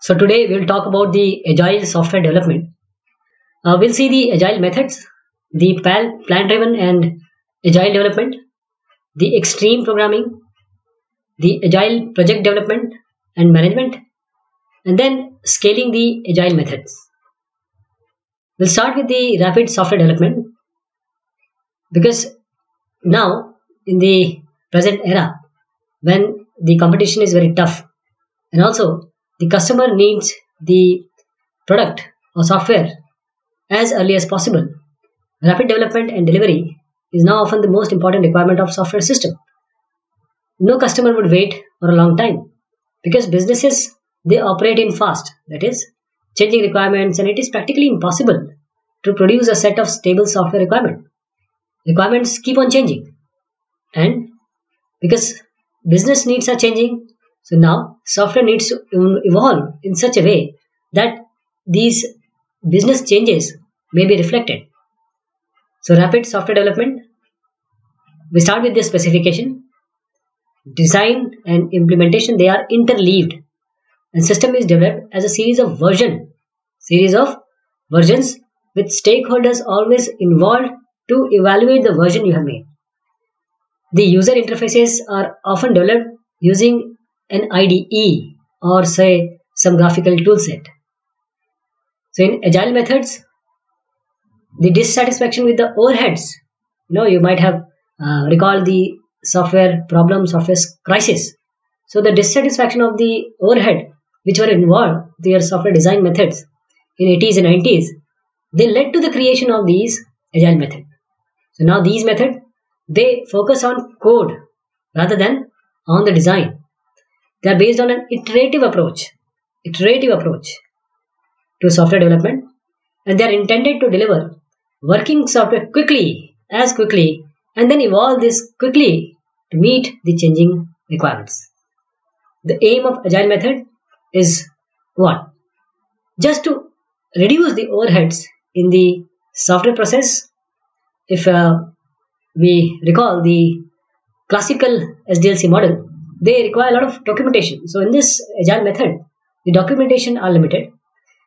So today we'll talk about the agile software development. We'll see the agile methods, the plan-driven and agile development, the extreme programming, the agile project development and management, and then scaling the agile methods. We'll start with the rapid software development because now in the present era, when the competition is very tough and also the customer needs the product or software as early as possible, rapid development and delivery is now often the most important requirement of software system. No customer would wait for a long time because businesses they operate in fast, that is, changing requirements, and it is practically impossible to produce a set of stable software requirement. Requirements keep on changing, and because business needs are changing, so now software needs to evolve in such a way that these business changes may be reflected. So rapid software development, we start with the specification, design and implementation, they are interleaved, and system is developed as a series of versions with stakeholders always involved to evaluate the version you have made. The user interfaces are often developed using an IDE or say some graphical toolset. So in agile methods, the dissatisfaction with the overheads, you might have recalled the software problem, software crisis. So the dissatisfaction of the overhead which were involved with their software design methods in 80s and 90s, they led to the creation of these agile methods. So now these methods, they focus on code rather than on the design. They are based on an iterative approach to software development, and they are intended to deliver working software quickly, and then evolve this quickly to meet the changing requirements. The aim of agile method is what? Just to reduce the overheads in the software process. If we recall the classical SDLC model, they require a lot of documentation. So in this agile method, the documentation are limited,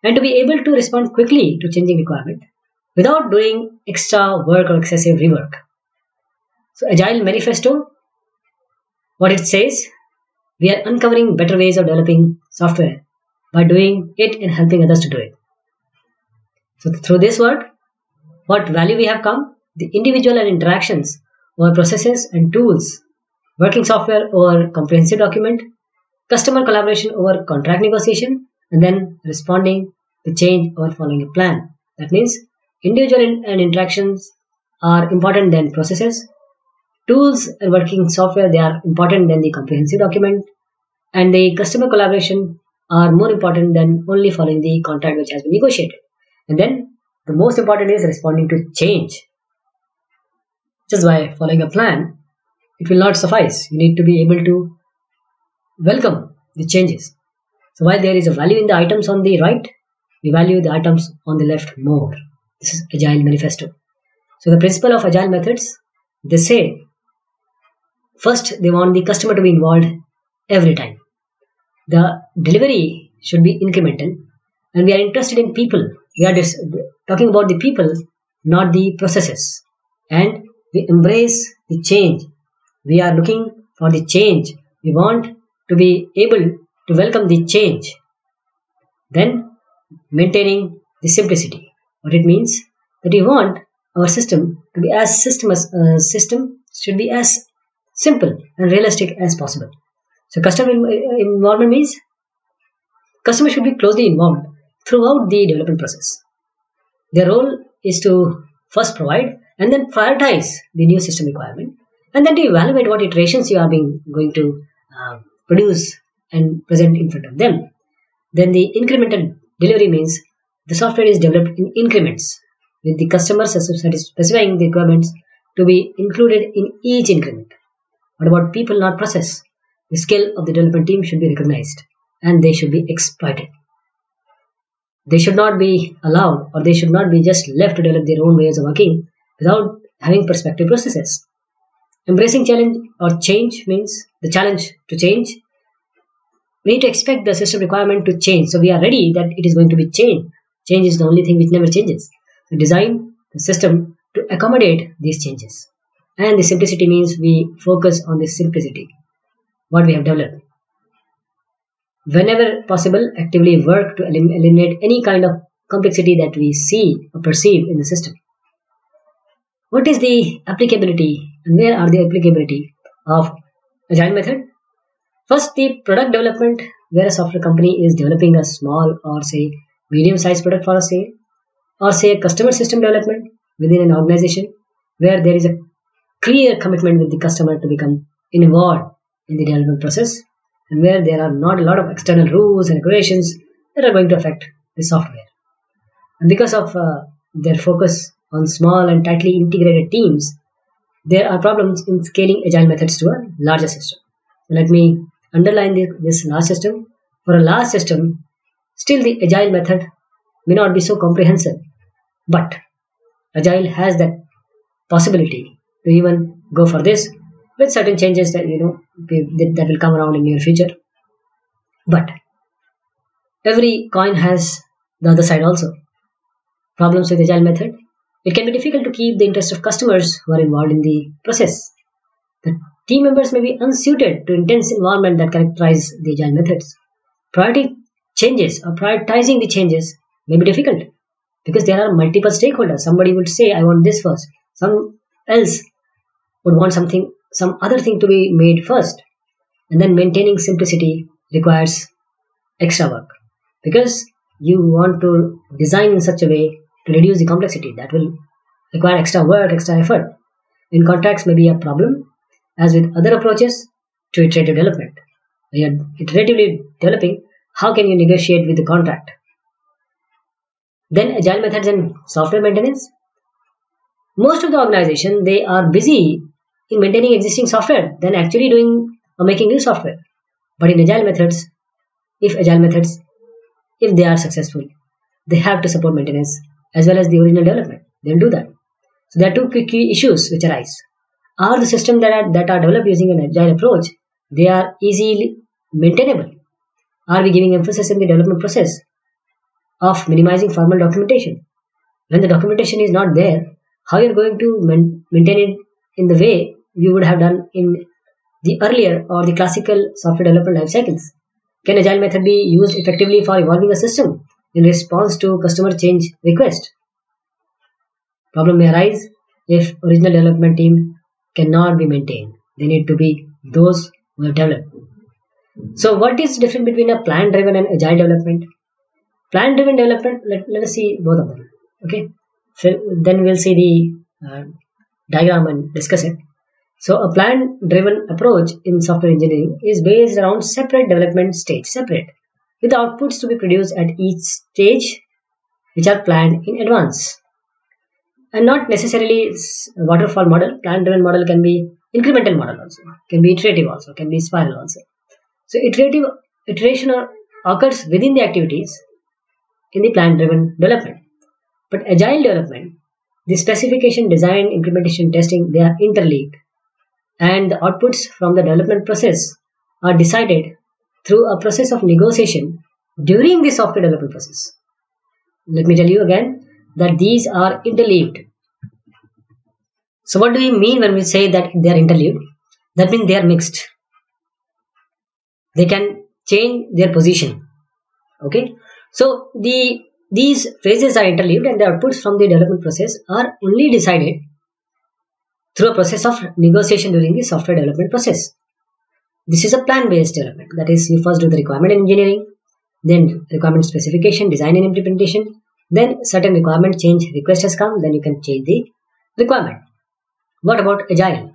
and to be able to respond quickly to changing requirement without doing extra work or excessive rework. So agile manifesto, what it says, we are uncovering better ways of developing software by doing it and helping others to do it. So through this work, what value we have come? The individual and interactions over processes and tools, working software over comprehensive document, customer collaboration over contract negotiation, and then responding to change or following a plan. That means individual and interactions are important than processes. Tools and working software, they are important than the comprehensive document, and the customer collaboration are more important than only following the contract which has been negotiated. And then the most important is responding to change. Just by following a plan, it will not suffice. You need to be able to welcome the changes. So while there is a value in the items on the right, we value the items on the left more. This is Agile Manifesto. So the principle of Agile methods, they say, first they want the customer to be involved every time. The delivery should be incremental, and we are interested in people. We are talking about the people, not the processes. And we embrace the change. We are looking for the change. We want to be able to welcome the change. Then maintaining the simplicity. What it means that we want our system to be as system should be as simple and realistic as possible. So customer involvement means customer should be closely involved throughout the development process. Their role is to first provide and then prioritize the new system requirement, and then to evaluate what iterations you are going to produce and present in front of them. Then the incremental delivery means the software is developed in increments with the customer specifying the requirements to be included in each increment. What about people, not process? The skill of the development team should be recognized and they should be exploited. They should not be allowed, or they should not be just left to develop their own ways of working without having perspective processes. Embracing challenge or change means the challenge to change We need to expect the system requirement to change. So we are ready that it is going to be changed. Change is the only thing which never changes. So design the system to accommodate these changes. And the simplicity means we focus on the simplicity, what we have developed. Whenever possible, actively work to eliminate any kind of complexity that we see or perceive in the system. What is the applicability and where are the applicability of agile method? First, the product development, where a software company is developing a small or say medium-sized product for a sale, or say customer system development within an organization where there is a clear commitment with the customer to become involved in the development process, and where there are not a lot of external rules and regulations that are going to affect the software. And because of their focus on small and tightly integrated teams, there are problems in scaling agile methods to a larger system. So let me underline this large system. For a large system, still the agile method may not be so comprehensive, but agile has that possibility to even go for this with certain changes that that will come around in near future. But every coin has the other side also. Problems with agile method. It can be difficult to keep the interest of customers who are involved in the process. The team members may be unsuited to intense environment that characterize the agile methods. Priority changes or prioritizing the changes may be difficult because there are multiple stakeholders. Somebody would say, I want this first. Some else would want some other thing to be made first. And then maintaining simplicity requires extra work because you want to design in such a way to reduce the complexity that will require extra work, extra effort. In contracts may be a problem, as with other approaches to iterative development. When you are iteratively developing, how can you negotiate with the contract? Then agile methods and software maintenance. Most of the organization, they are busy in maintaining existing software than actually doing or making new software. But in agile methods, if they are successful, they have to support maintenance as well as the original development. They'll do that. So there are two key issues which arise. Are the systems that are developed using an agile approach, they are easily maintainable? Are we giving emphasis in the development process of minimizing formal documentation? When the documentation is not there, how you're going to maintain it in the way you would have done in the earlier or the classical software development life cycles? Can agile method be used effectively for evolving a system in response to customer change request? Problem may arise if original development team cannot be maintained. They need to be those who have developed. So what is different between a plan-driven and agile development? Plan-driven development, let us see both of them. Okay. So then we'll see the diagram and discuss it. So a plan-driven approach in software engineering is based around separate development stage, with outputs to be produced at each stage, which are planned in advance. And not necessarily waterfall model. Plan-driven model can be incremental model also, can be iterative also, can be spiral also. So iteration occurs within the activities in the plan-driven development. But agile development, the specification, design, implementation, testing, they are interlinked. And the outputs from the development process are decided through a process of negotiation during the software development process. Let me tell you again that these are interleaved. So what do we mean when we say that they are interleaved? That means they are mixed. They can change their position. Okay. So these phases are interleaved and the outputs from the development process are only decided through a process of negotiation during the software development process. This is a plan-based development. That is, you first do the requirement engineering, then requirement specification, design and implementation, then certain requirement change request has come, then you can change the requirement. What about agile?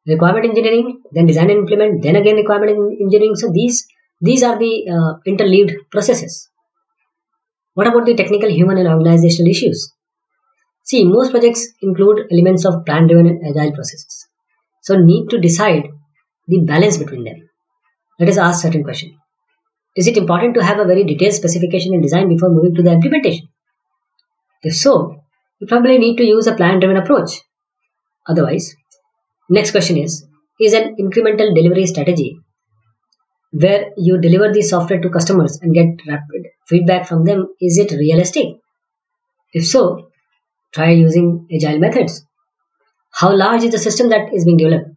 Requirement engineering, then design and implement, then again requirement engineering. So these are the interleaved processes. What about the technical, human and organizational issues? See, most projects include elements of plan-driven and agile processes. So need to decide the balance between them. Let us ask certain question. Is it important to have a very detailed specification and design before moving to the implementation? If so, you probably need to use a plan-driven approach. Otherwise, next question is an incremental delivery strategy where you deliver the software to customers and get rapid feedback from them, is it realistic? If so, try using agile methods. How large is the system that is being developed?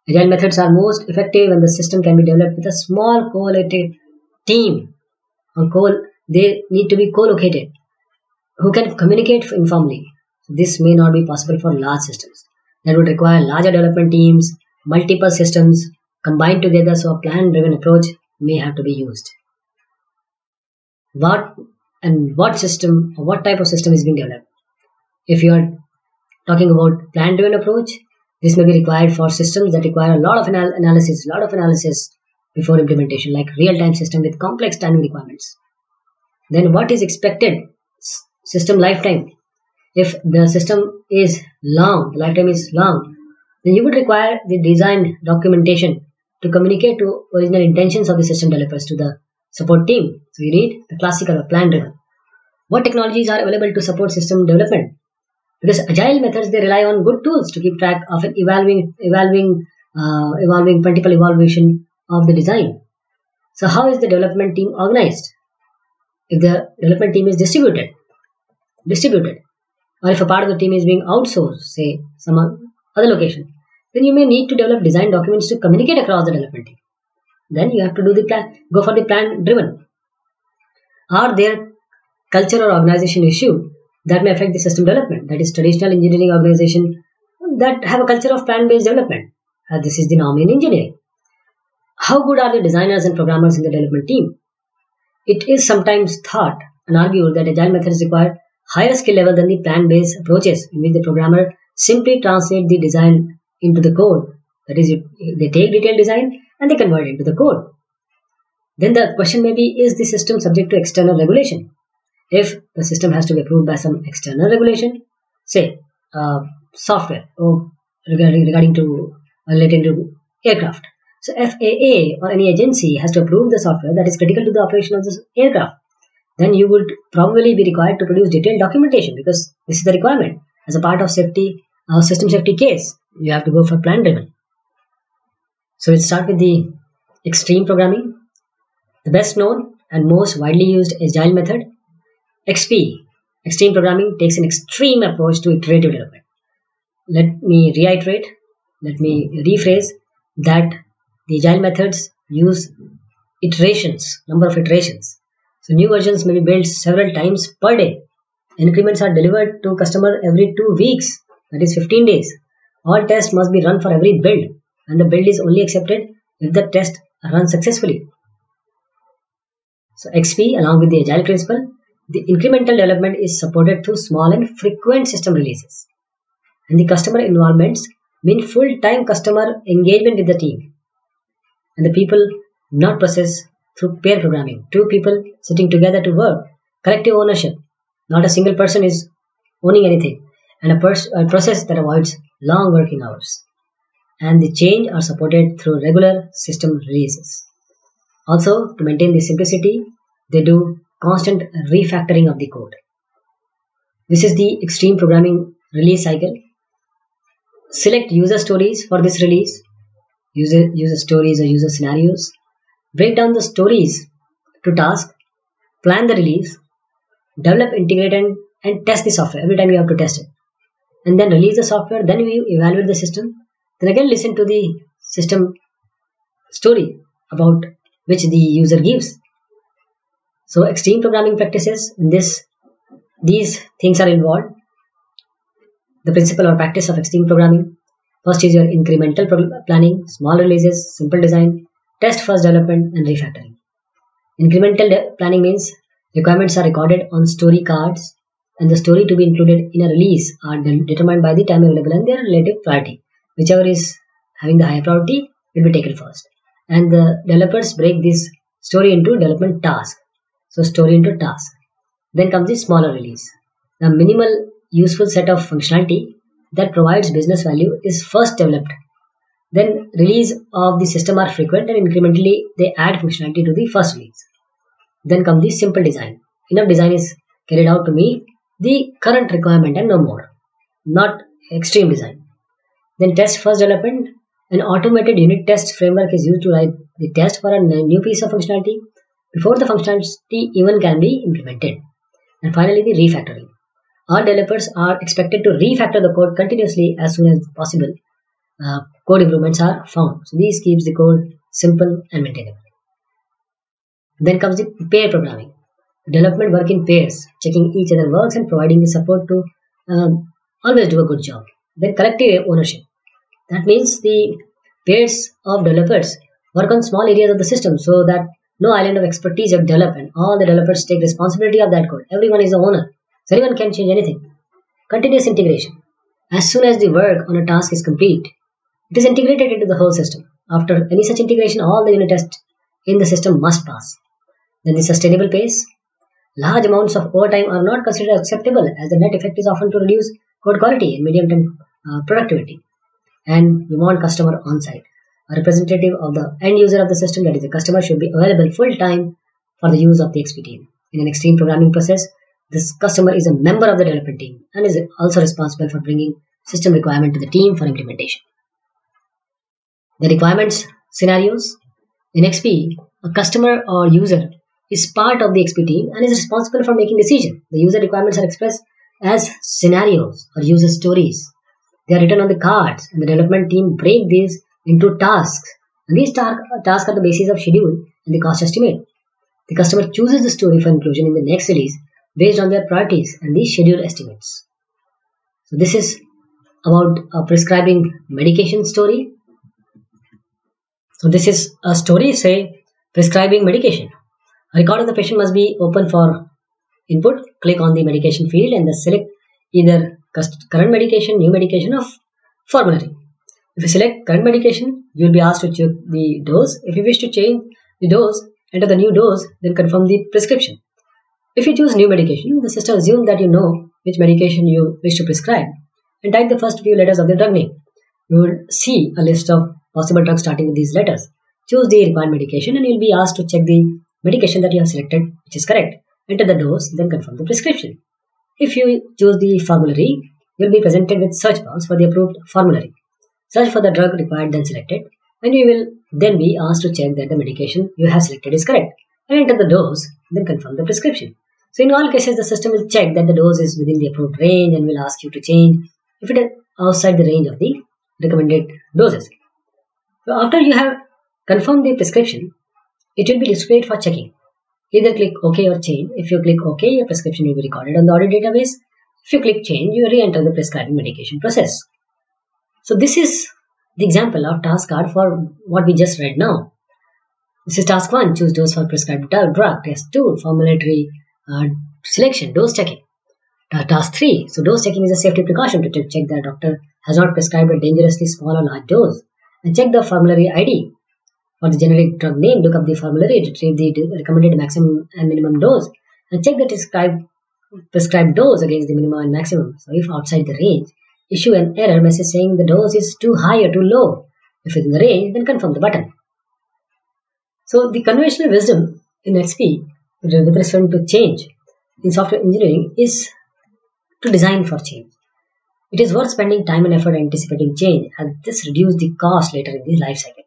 Agile methods are most effective when the system can be developed with a small collaborative team, or they need to be co-located who can communicate informally. This may not be possible for large systems. That would require larger development teams, multiple systems combined together, so a plan-driven approach may have to be used. What system or what type of system is being developed? If you are talking about plan-driven approach, this may be required for systems that require a lot of analysis before implementation, like real-time system with complex timing requirements. Then what is expected system lifetime? If the system is long, the lifetime is long, then you would require the design documentation to communicate to original intentions of the system developers to the support team. So you need the classical or plan driven. What technologies are available to support system development? Because agile methods, they rely on good tools to keep track of an evolving multiple evaluation of the design. So how is the development team organized? If the development team is distributed, or if a part of the team is being outsourced, say some other location, then you may need to develop design documents to communicate across the development team. Then you have to go for the plan driven. Are there culture or organization issue that may affect the system development? That is, traditional engineering organization that have a culture of plan-based development. This is the norm in engineering. How good are the designers and programmers in the development team? It is sometimes thought and argued that agile methods require higher skill level than the plan-based approaches, in which the programmer simply translate the design into the code. That is, they take detailed design and they convert it into the code. Then the question may be, is the system subject to external regulation? If the system has to be approved by some external regulation, say software or relating to aircraft. So FAA or any agency has to approve the software that is critical to the operation of this aircraft. Then you would probably be required to produce detailed documentation, because this is the requirement. As a part of system safety case, you have to go for plan driven. So let's start with the extreme programming. The best known and most widely used agile method, XP, extreme programming, takes an extreme approach to iterative development. Let me rephrase that the agile methods use number of iterations. So new versions may be built several times per day. Increments are delivered to customer every 2 weeks, that is 15 days. All tests must be run for every build, and the build is only accepted if the test runs successfully. So XP, along with the agile principle, the incremental development is supported through small and frequent system releases. And the customer involvements mean full-time customer engagement with the team. And the people not process through pair programming. 2 people sitting together to work. Collective ownership. Not a single person is owning anything. And a process that avoids long working hours. And the change are supported through regular system releases. Also, to maintain the simplicity, they do constant refactoring of the code. This is the extreme programming release cycle. Select user stories for this release. User stories or user scenarios. Break down the stories to task. Plan the release. Develop, integrate and test the software. Every time you have to test it. And then release the software. Then you evaluate the system. Then again listen to the system story about which the user gives. So extreme programming practices, in these things are involved. The principle or practice of extreme programming. First is your incremental planning, small releases, simple design, test first development and refactoring. Incremental planning means requirements are recorded on story cards, and the story to be included in a release are determined by the time available and their relative priority. Whichever is having the higher priority will be taken first. And the developers break this story into development task. So story into task. Then comes the smaller release. The minimal useful set of functionality that provides business value is first developed. Then release of the system are frequent, and incrementally they add functionality to the first release. Then comes the simple design. Enough design is carried out to meet the current requirement and no more. Not extreme design. Then test first development An automated unit test framework is used to write the test for a new piece of functionality before the functionality even can be implemented. And finally, the refactoring. All developers are expected to refactor the code continuously as soon as possible. Code improvements are found. So this keeps the code simple and maintainable. Then comes the pair programming. Development work in pairs, checking each other works and providing the support to always do a good job. Then collective ownership. That means the pairs of developers work on small areas of the system so that no island of expertise are developed and all the developers take responsibility of that code. Everyone is the owner, so anyone can change anything. Continuous integration. As soon as the work on a task is complete, it is integrated into the whole system. After any such integration, all the unit tests in the system must pass. Then the sustainable pace. Large amounts of overtime are not considered acceptable as the net effect is often to reduce code quality and medium-term productivity. And we want customer on-site. A representative of the end user of the system, that is the customer, should be available full-time for the use of the XP team. In an extreme programming process, this customer is a member of the development team and is also responsible for bringing system requirement to the team for implementation. The requirements scenarios. In XP, a customer or user is part of the XP team and is responsible for making decisions. The user requirements are expressed as scenarios or user stories. They are written on the cards and the development team break these into tasks. And these tasks are the basis of schedule and the cost estimate. The customer chooses the story for inclusion in the next release based on their priorities and the schedule estimates. So this is about a prescribing medication story. So this is a story, say, prescribing medication. A record of the patient must be open for input. Click on the medication field and select either current medication, new medication, or formulary. If you select current medication, you will be asked to check the dose. If you wish to change the dose, enter the new dose, then confirm the prescription. If you choose new medication, the system assumes that you know which medication you wish to prescribe and type the first few letters of the drug name. You will see a list of possible drugs starting with these letters. Choose the required medication and you will be asked to check the medication that you have selected, which is correct. Enter the dose, then confirm the prescription. If you choose the formulary, you will be presented with search box for the approved formulary. Search for the drug required, then selected, and you will then be asked to check that the medication you have selected is correct. And enter the dose, then confirm the prescription. So in all cases, the system will check that the dose is within the approved range and will ask you to change if it is outside the range of the recommended doses. So after you have confirmed the prescription, it will be displayed for checking. Either click OK or change. If you click OK, your prescription will be recorded on the audit database. If you click change, you re-enter the prescribing medication process. So this is the example of task card for what we just read now. This is task 1, choose dose for prescribed drug. Test 2, formulary selection, dose checking. Task 3, so dose checking is a safety precaution to check that doctor has not prescribed a dangerously small or large dose. And check the formulary ID. For the generic drug name, look up the formulary, retrieve the recommended maximum and minimum dose, and check the prescribed dose against the minimum and maximum. So if outside the range, issue an error message saying the dose is too high or too low. If within the range, then confirm the button. So the conventional wisdom in XP with respect to change in software engineering is to design for change. It is worth spending time and effort anticipating change, and this reduces the cost later in the life cycle.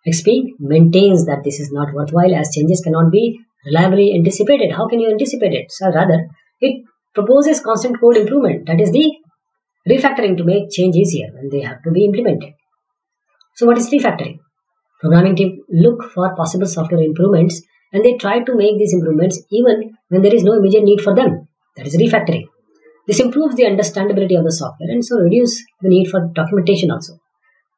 XP maintains that this is not worthwhile as changes cannot be reliably anticipated. How can you anticipate it? So rather, it proposes constant code improvement, that is the refactoring, to make change easier when they have to be implemented. So what is refactoring? Programming team look for possible software improvements and they try to make these improvements even when there is no immediate need for them. That is refactoring. This improves the understandability of the software and so reduce the need for documentation also.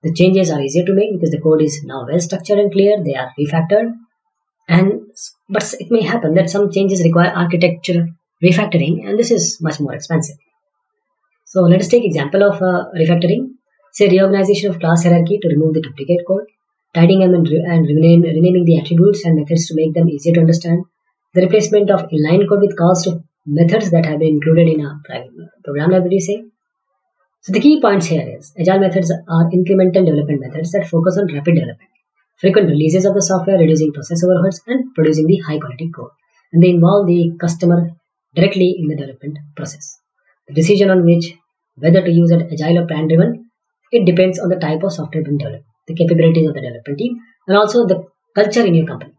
The changes are easier to make because the code is now well structured and clear. They are refactored, but it may happen that some changes require architecture refactoring, and this is much more expensive. So let us take example of refactoring. Say reorganization of class hierarchy to remove the duplicate code, tidying them and renaming the attributes and methods to make them easier to understand, the replacement of inline code with calls to methods that have been included in a private program library, say. So the key points here is agile methods are incremental development methods that focus on rapid development, frequent releases of the software, reducing process overheads, and producing the high quality code. And they involve the customer directly in the development process. The decision on whether to use it agile or plan driven, it depends on the type of software being developed. the capabilities of the development team, and also the culture in your company.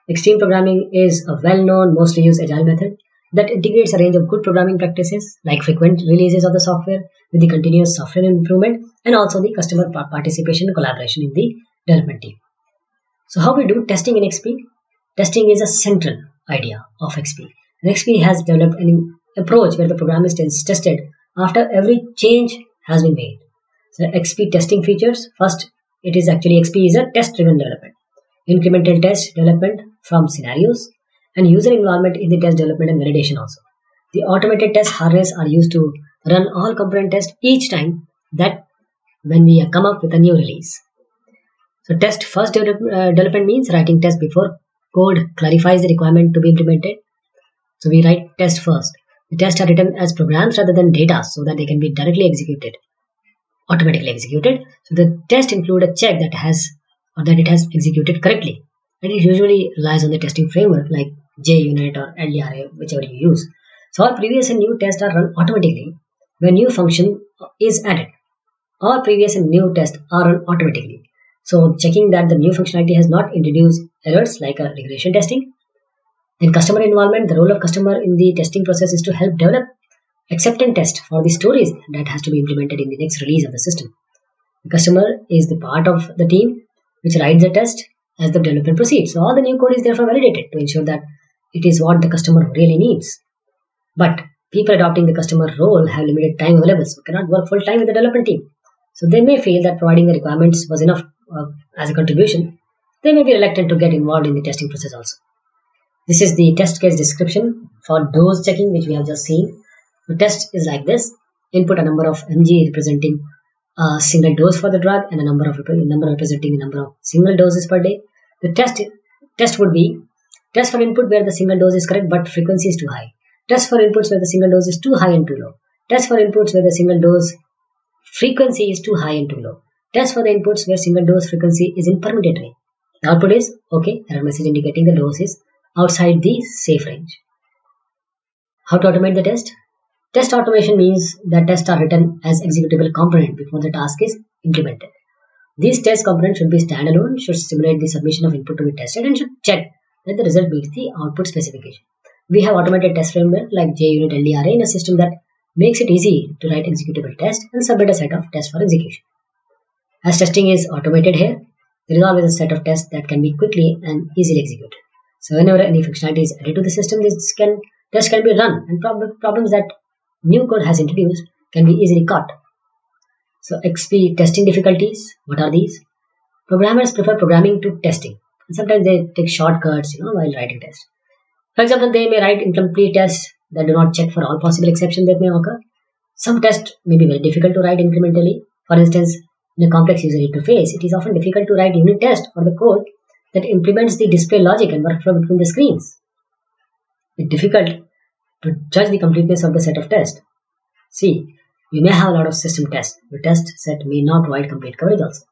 Extreme programming is a well-known, mostly used agile method that integrates a range of good programming practices like frequent releases of the software with the continuous software improvement and also the customer participation and collaboration in the development team. So how we do testing in XP? Testing is a central idea of XP. And XP has developed an approach where the program is tested after every change has been made. So XP testing features, first it is actually XP is a test-driven development. Incremental test development from scenarios and user involvement in the test development and validation also. The automated test harness are used to run all component tests each time that when we come up with a new release. So test first development means writing test before code clarifies the requirement to be implemented. So we write test first. The tests are written as programs rather than data so that they can be directly executed, automatically executed. So the test include a check that it has executed correctly. And it usually relies on the testing framework like JUnit or LDRA, whichever you use. So all previous and new tests are run automatically when new function is added. All previous and new tests are run automatically. So checking that the new functionality has not introduced errors like a regression testing. Then customer involvement, the role of customer in the testing process is to help develop acceptance test for the stories that has to be implemented in the next release of the system. The customer is the part of the team which writes the test as the development proceeds. So all the new code is therefore validated to ensure that it is what the customer really needs. But people adopting the customer role have limited time available, so cannot work full time with the development team. So they may feel that providing the requirements was enough as a contribution. They may be reluctant to get involved in the testing process also. This is the test case description for dose checking which we have just seen. The test is like this. Input a number of mg representing a single dose for the drug and a number representing the number of single doses per day. The test would be test for input where the single dose is correct but frequency is too high. Test for inputs where the single dose is too high and too low. Test for inputs where the single dose frequency is too high and too low. Test for the inputs where single dose frequency is in permitted range. The output is okay, error message indicating the dose is outside the safe range. How to automate the test? Test automation means that tests are written as executable component before the task is implemented. These test components should be standalone, should simulate the submission of input to be tested, and should check that the result meets the output specification. We have automated test framework like JUnit LDRA in a system that makes it easy to write executable test and submit a set of tests for execution. As testing is automated here, there is always a set of tests that can be quickly and easily executed. So whenever any functionality is added to the system, test can be run, and problems that new code has introduced can be easily caught. So XP testing difficulties, what are these? Programmers prefer programming to testing. And sometimes they take shortcuts, while writing tests. For example, they may write incomplete tests that do not check for all possible exceptions that may occur. Some tests may be very difficult to write incrementally. For instance, in a complex user interface, it is often difficult to write unit test for the code that implements the display logic and workflow between the screens. It's difficult to judge the completeness of the set of tests. See, we may have a lot of system tests. The test set may not provide complete coverage also.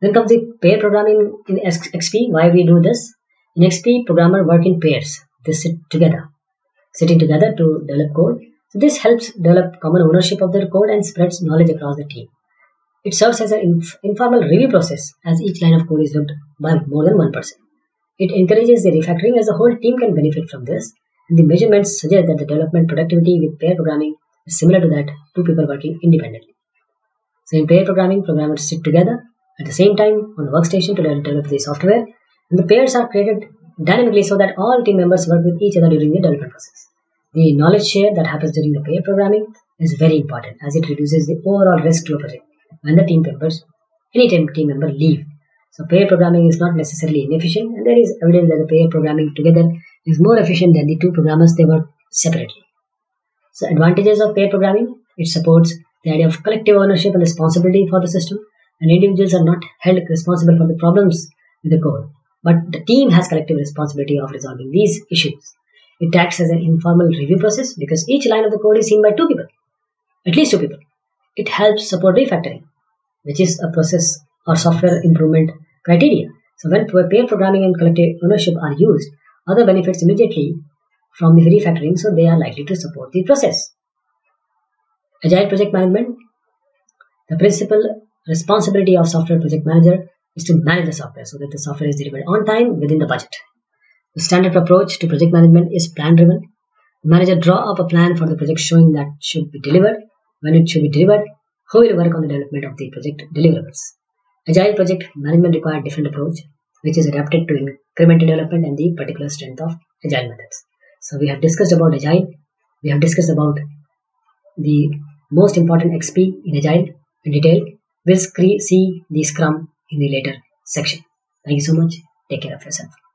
Then comes the pair programming in XP. Why we do this? In XP, programmers work in pairs. They sitting together to develop code. So this helps develop common ownership of their code and spreads knowledge across the team. It serves as an informal review process as each line of code is looked by more than one person. It encourages the refactoring as the whole team can benefit from this. And the measurements suggest that the development productivity with pair programming is similar to that two people working independently. So in pair programming, programmers sit together at the same time on the workstation to develop the software, and the pairs are created dynamically so that all team members work with each other during the development process. The knowledge share that happens during the pair programming is very important as it reduces the overall risk to a project when the any team member leave. So pair programming is not necessarily inefficient, and there is evidence that the pair programming together is more efficient than the two programmers they work separately. So advantages of pair programming: it supports the idea of collective ownership and responsibility for the system, and individuals are not held responsible for the problems with the code, but the team has collective responsibility of resolving these issues. It acts as an informal review process because each line of the code is seen by at least two people. It helps support refactoring, which is a process or software improvement criteria. So when pair programming and collective ownership are used, other benefits immediately from the refactoring, so they are likely to support the process. Agile project management. The principle responsibility of software project manager is to manage the software so that the software is delivered on time within the budget. The standard approach to project management is plan-driven. The manager draw up a plan for the project showing that should be delivered, when it should be delivered, who will work on the development of the project deliverables. Agile project management requires different approach, which is adapted to incremental development and the particular strength of agile methods. So we have discussed about agile. We have discussed about the most important XP in agile in detail. We'll see the Scrum in the later section. Thank you so much. Take care of yourself.